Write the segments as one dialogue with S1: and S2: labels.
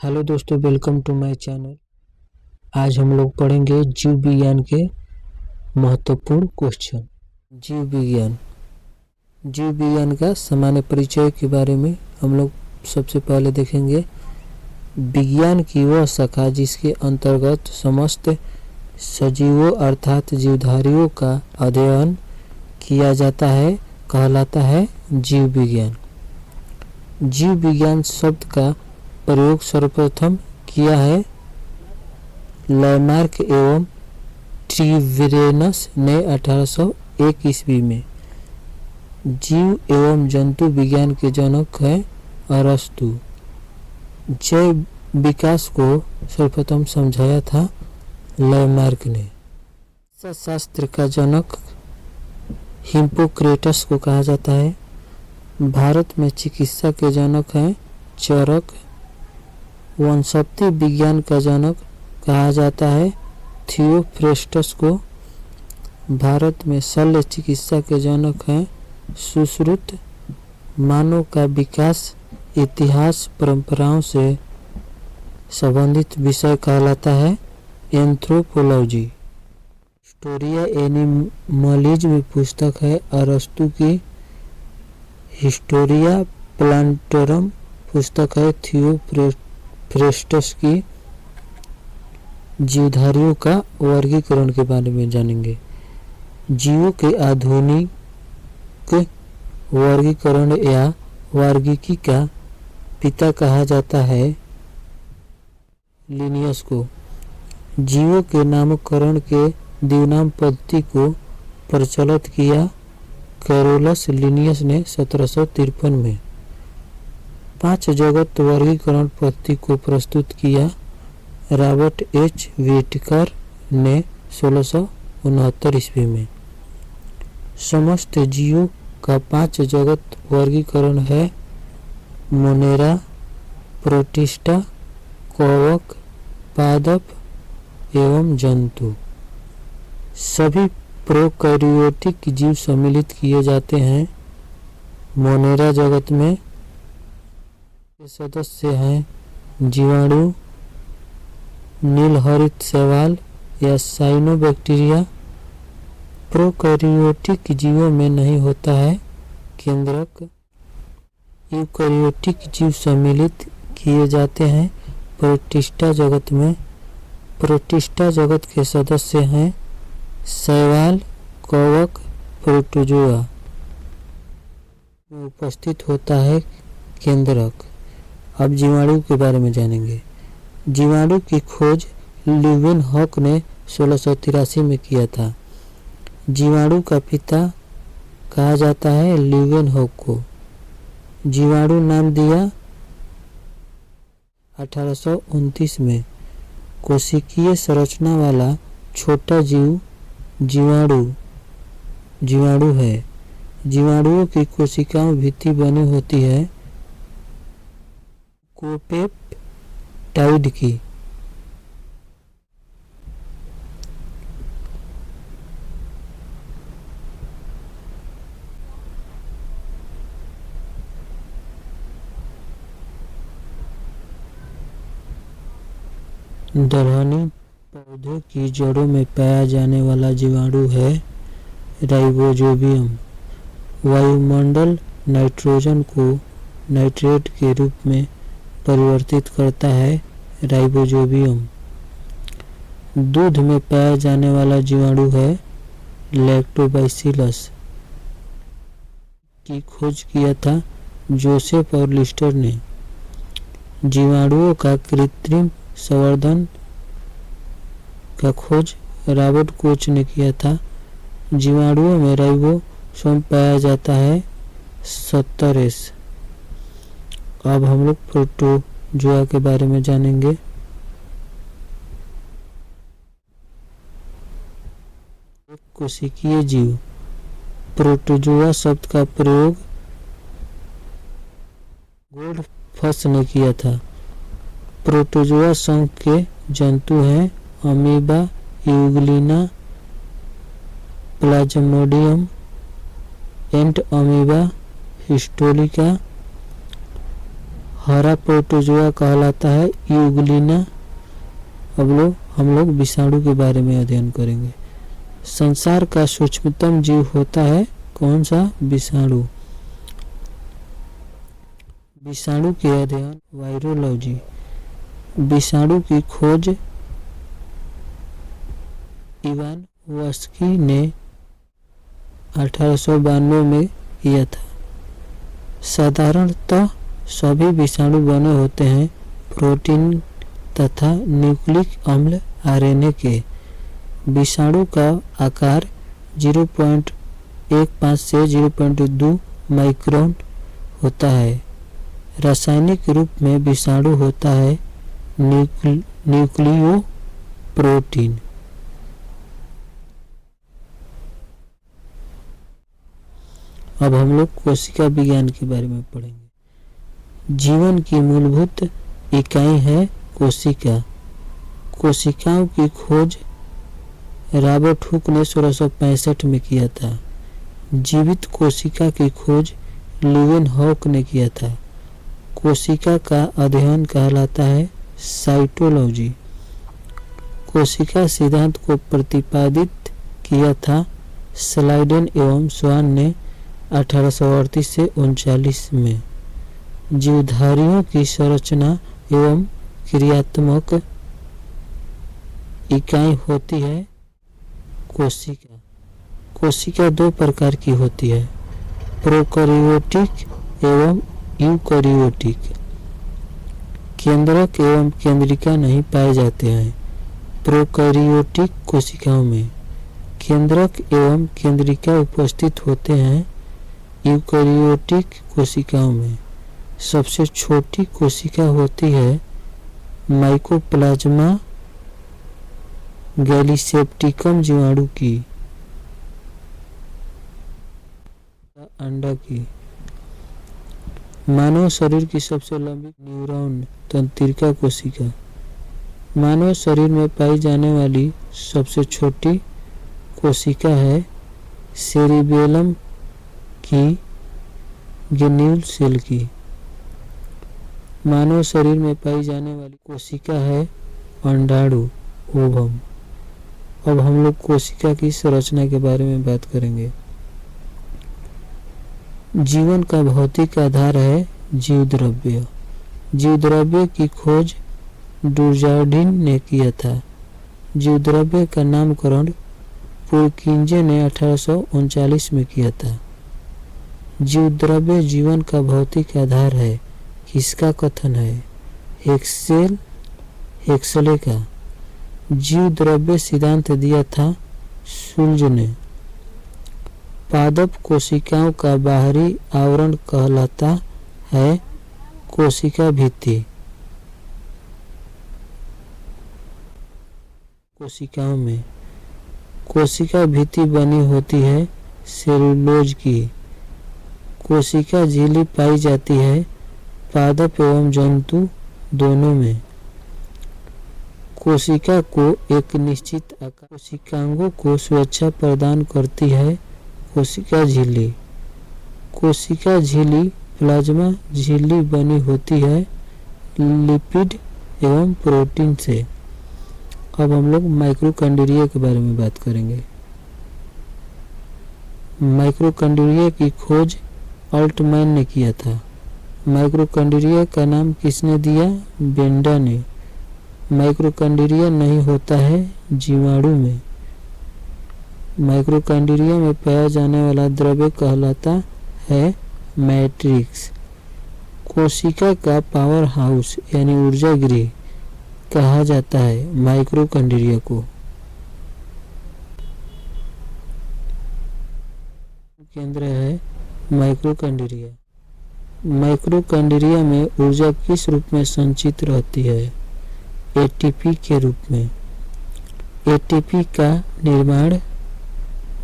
S1: Hello दोस्तों, welcome to my channel. आज हम लोग पढ़ेंगे जीव विज्ञान के महत्वपूर्ण क्वेश्चन। जीव विज्ञान का सामान्य परिचय के बारे में हम लोग सबसे पहले देखेंगे। विज्ञान की वह शाखा जिसके अंतर्गत समस्त सजीवों अर्थात जीवधारियों का अध्ययन किया जाता है कहलाता है जीव विज्ञान। जीव विज्ञान शब्द का प्रयोग सर्वप्रथम किया है लैमार्क एवं ट्रिवेनस ने 1801 ईस्वी में। जीव एवं जंतु विज्ञान के जनक हैं अरस्तु। जैव विकास को सर्वप्रथम समझाया था लैमार्क ने। शास्त्र का जनक हिप्पोक्रेटस को कहा जाता है। भारत में चिकित्सा के जनक हैं चरक। वनस्पति विज्ञान का जनक कहा जाता है थियोफ्रेस्टस को। भारत में शल्य चिकित्सा के जनक हैं सुश्रुत। मानव का विकास इतिहास परंपराओं से संबंधित विषय कहलाता है एंथ्रोपोलॉजी। हिस्टोरिया एनिमलिज्म पुस्तक है अरस्तु की। हिस्टोरिया प्लांटरम पुस्तक है थियोफ्रेस्टस की। जीवधारियों का वर्गीकरण के बारे में जानेंगे। जीवों के आधुनिक वर्गीकरण या वर्गीकी का पिता कहा जाता है लिनियस को। जीवों के नामकरण के द्विनाम पद्धति को प्रचलित किया कैरोलस लिनियस ने 1753 में। 5 जगत वर्गीकरण पद्धति को प्रस्तुत किया रॉबर्ट एच व्हिटेकर ने 1669 ईस्वी में। समस्त जीवों का 5 जगत वर्गीकरण है मोनेरा, प्रोटिस्टा, कवक, पादप एवं जंतु। सभी प्रोकैरियोटिक जीव सम्मिलित किए जाते हैं। मोनेरा जगत में के सदस्य हैं जीवाणु, नीलहरित शैवाल या साइनोबैक्टीरिया। प्रोकैरियोटिक जीवों में नहीं होता है केंद्रक। यूकैरियोटिक जीव सम्मिलित किए जाते हैं प्रोटिस्टा जगत में। प्रोटिस्टा जगत के सदस्य हैं शैवाल, कवक, प्रोटोजोआ में उपस्थित होता है केंद्रक। अब जीवाणु के बारे में जानेंगे। जीवाणु की खोज ल्यूवेनहॉक ने 1683 में किया था। जीवाणु का पिता कहा जाता है ल्यूवेनहॉक को। जीवाणु नाम दिया 1829 में। कोशिकीय संरचना वाला छोटा जीव जीवाणु है। जीवाणुओं की कोशिकाओं भित्ति बनी होती है कोपेप्टाइड की। दलहनी पौधों की जड़ों में पाया जाने वाला जीवाणु है राइबोजोबियम। वायुमंडल नाइट्रोजन को नाइट्रेट के रूप में परिवर्तित करता है राइबोजोबियम। दूध में पाया जाने वाला जीवाणु है लैक्टोबैसिलस की खोज किया था जोसेफ और लिस्टर ने। जीवाणुओं का कृत्रिम संवर्धन का खोज रॉबर्ट कोच ने किया था। जीवाणुओं में राइबोसोम पाया जाता है 70S। अब हम लोग प्रोटोजोआ के बारे में जानेंगे। एक कोशिकीय जीव। प्रोटोजोआ शब्द का प्रयोग गोल्डफस ने किया था। प्रोटोजोआ संघ के जंतु हैं अमीबा, यूग्लिना, प्लाज्मोडियम, एंट अमीबा, हिस्टोलिका, हरा प्रोटोजोआ कहलाता है यूग्लिना। अब हम लोग विषाणु के बारे में अध्ययन करेंगे। संसार का सूक्ष्मतम जीव होता है कौन सा? विषाणु। विषाणु के अध्ययन वायरोलॉजी। विषाणु की खोज इवान वस्की ने 1892 में किया था। साधारणतः सभी विषाणु बने होते हैं प्रोटीन तथा न्यूक्लिक अम्ल आरएनए के। विषाणु का आकार 0.15 से 0.2 माइक्रोन होता है। रासायनिक रूप में विषाणु होता है न्यूक्लियो प्रोटीन। अब हम लोग कोशिका विज्ञान के बारे में पढ़ेंगे। जीवन की मूलभूत इकाई है कोशिका। कोशिकाओं की खोज रॉबर्ट हुक ने 1665 में किया था। जीवित कोशिका की खोज लीवेनहॉक ने किया था। कोशिका का अध्ययन कहलाता है साइटोलॉजी। कोशिका सिद्धांत को प्रतिपादित किया था स्लाइडेन एवं स्वान ने 1838 से 39 में। जीवधारियों की संरचना एवं क्रियात्मक इकाई होती है कोशिका। कोशिका दो प्रकार की होती है, प्रोकैरियोटिक एवं यूकैरियोटिक। केंद्रक एवं केंद्रिका नहीं पाए जाते हैं प्रोकैरियोटिक कोशिकाओं में। केंद्रक एवं केंद्रिका उपस्थित होते हैं यूकैरियोटिक कोशिकाओं में। सबसे छोटी कोशिका होती है माइकोप्लाज्मा गैलीसेप्टिकम जीवाणु की, अंडा की। मानव शरीर की सबसे लंबी न्यूरॉन तंत्रिका कोशिका। मानव शरीर में पाई जाने वाली सबसे छोटी कोशिका है सेरिबेलम की ग्रेन्यूल सेल की। मानव शरीर में पाई जाने वाली कोशिका है अंडाणु ओवम। अब हम लोग कोशिका की संरचना के बारे में बात करेंगे। जीवन का भौतिक आधार है जीव द्रव्य। जीव द्रव्य की खोज डुर्जार्डिन ने किया था। जीव द्रव्य का नामकरण पुरकिंजे ने 1839 में किया था। जीव द्रव्य जीवन का भौतिक आधार है, किसका कथन है? हेक्सले का। जीव द्रव्य सिद्धांत दिया था शुल्ज ने। पादप कोशिकाओं का बाहरी आवरण कहलाता है कोशिका भित्ति। कोशिकाओं में कोशिका भित्ति बनी होती है सेलुलोज की। कोशिका झिल्ली पाई जाती है पादप एवं जंतु दोनों में। कोशिका को एक निश्चित आकार कोशिकांगों को सुरक्षा प्रदान करती है कोशिका झिल्ली। कोशिका झिल्ली प्लाज्मा झिल्ली बनी होती है लिपिड एवं प्रोटीन से। अब हम लोग माइक्रोकैंडिलिया के बारे में बात करेंगे। माइक्रोकैंडिलिया की खोज अल्टमैन ने किया था। माइक्रोकैंडिलिया का नाम किसने दिया? बेंडा ने। माइक्रोकैंडिलिया नहीं होता है जीवाणु में। माइक्रोकैंडिलिया में पाया जाने वाला द्रव्य कहलाता है मैट्रिक्स। कोशिका का पावर हाउस यानी ऊर्जा गृह कहा जाता है माइक्रोकैंडिलिया को। केंद्र है माइक्रोकैंडिलिया। माइक्रोकैंडिलिया में ऊर्जा किस रूप में संचित रहती है? एटीपी के रूप में। एटीपी का निर्माण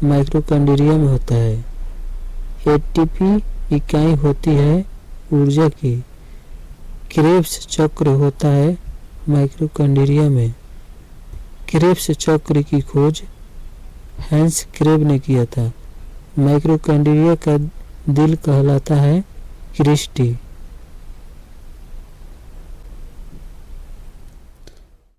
S1: माइक्रोकैंडिलिया में होता है। एटीपी इकाई होती है ऊर्जा की। क्रेब्स चक्र होता है माइक्रोकैंडिलिया में। क्रेब्स चक्र की खोज हैंस क्रेब ने किया था। माइक्रोकैंडिलिया का दिल कहलाता है क्रिस्टी।